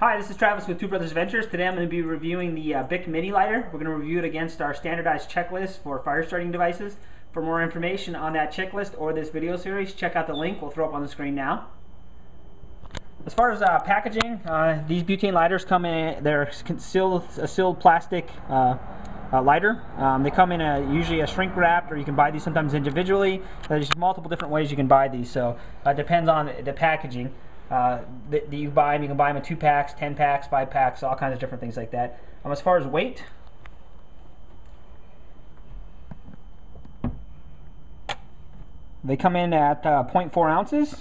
Hi, this is Travis with Two Brothers Ventures. Today I'm going to be reviewing the Bic Mini Lighter. We're going to review it against our standardized checklist for fire starting devices. For more information on that checklist or this video series, check out the link we'll throw up on the screen now. As far as packaging, these butane lighters come in, they're a sealed plastic lighter. They come in usually a shrink wrapped, or you can buy these sometimes individually. There's multiple different ways you can buy these, so it depends on the packaging that you buy them. You can buy them in 2 packs, 10 packs, 5 packs, all kinds of different things like that. As far as weight, they come in at 0.4 ounces.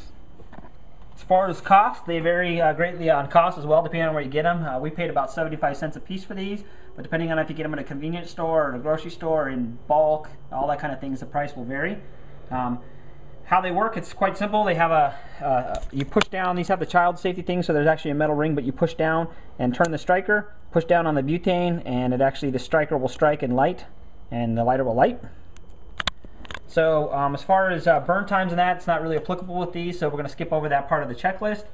As far as cost, they vary greatly on cost as well, depending on where you get them. We paid about 75 cents a piece for these, but depending on if you get them at a convenience store or at a grocery store or in bulk, all that kind of things, the price will vary. How they work, it's quite simple. They have you push down, these have the child safety thing, so there's actually a metal ring, but you push down and turn the striker, push down on the butane, and the striker will strike and light, and the lighter will light. So as far as burn times and that, it's not really applicable with these, so we're going to skip over that part of the checklist,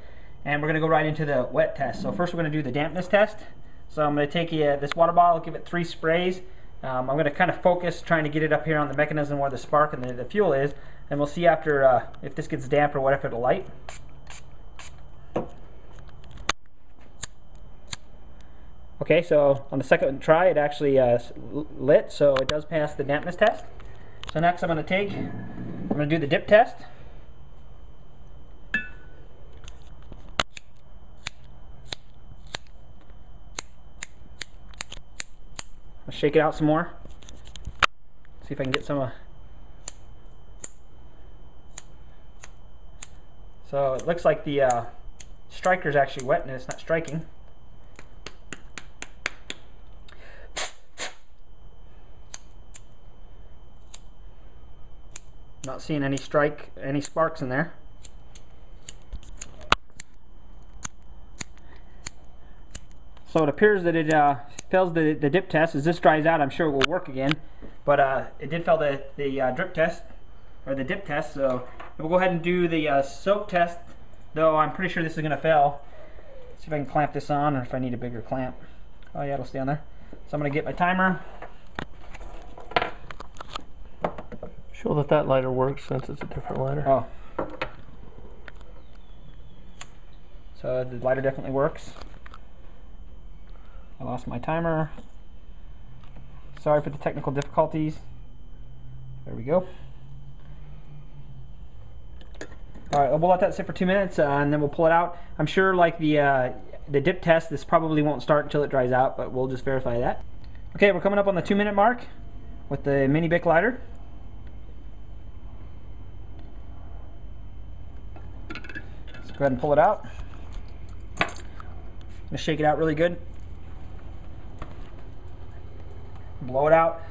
and we're going to go right into the wet test. So first we're going to do the dampness test. So I'm going to take this water bottle, give it 3 sprays. I'm going to kind of focus trying to get it up here on the mechanism where the spark and the fuel is, and we'll see after if this gets damp or what if it'll light. Okay, so on the second try it actually lit, so it does pass the dampness test. So next I'm going to do the dip test. I'll shake it out some more. See if I can get some. So it looks like the striker's actually wet and it's not striking. Not seeing any sparks in there. So it appears that it fails the dip test. As this dries out, I'm sure it will work again. But it did fail the drip test, or the dip test. So we'll go ahead and do the soak test, though I'm pretty sure this is going to fail. Let's see if I can clamp this on, or if I need a bigger clamp. Oh yeah, it'll stay on there. So I'm going to get my timer. Show that lighter works since it's a different lighter. Oh. So the lighter definitely works. I lost my timer. Sorry for the technical difficulties. There we go. Alright, we'll let that sit for 2 minutes and then we'll pull it out. I'm sure, like the dip test, this probably won't start until it dries out, but we'll just verify that. Okay, we're coming up on the 2-minute mark with the Mini Bic Lighter. Let's go ahead and pull it out. I'm going to shake it out really good. Blow it out.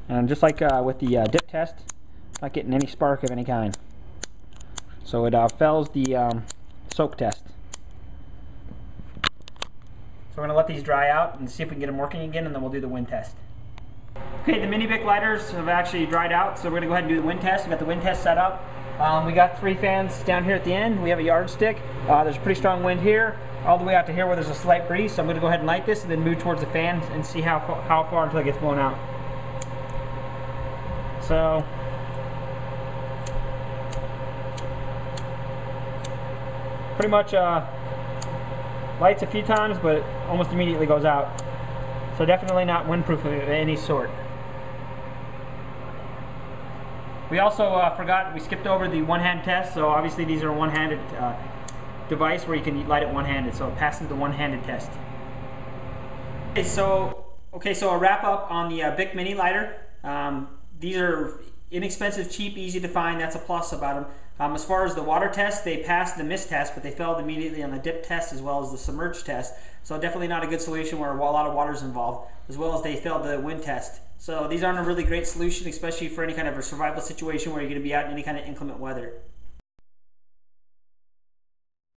And just like with the dip test, not getting any spark of any kind. So it fails the soak test. So we're going to let these dry out and see if we can get them working again, and then we'll do the wind test. Okay, the Mini Bic lighters have actually dried out, so we're going to go ahead and do the wind test. We've got the wind test set up. We got 3 fans down here at the end. We have a yardstick. There's a pretty strong wind here, all the way out to here where there's a slight breeze. So I'm going to go ahead and light this and then move towards the fan and see how far until it gets blown out. So pretty much lights a few times, but almost immediately goes out. So definitely not windproof of any sort. We also we skipped over the one-hand test. So obviously these are a one-handed device where you can light it one-handed, so it passes the one-handed test. Okay, so a wrap up on the Bic Mini Lighter. These are inexpensive, cheap, easy to find. That's a plus about them. As far as the water test, they passed the mist test, but they failed immediately on the dip test as well as the submerged test. So definitely not a good solution where a lot of water is involved, as well as they failed the wind test. So these aren't a really great solution, especially for any kind of a survival situation where you're going to be out in any kind of inclement weather.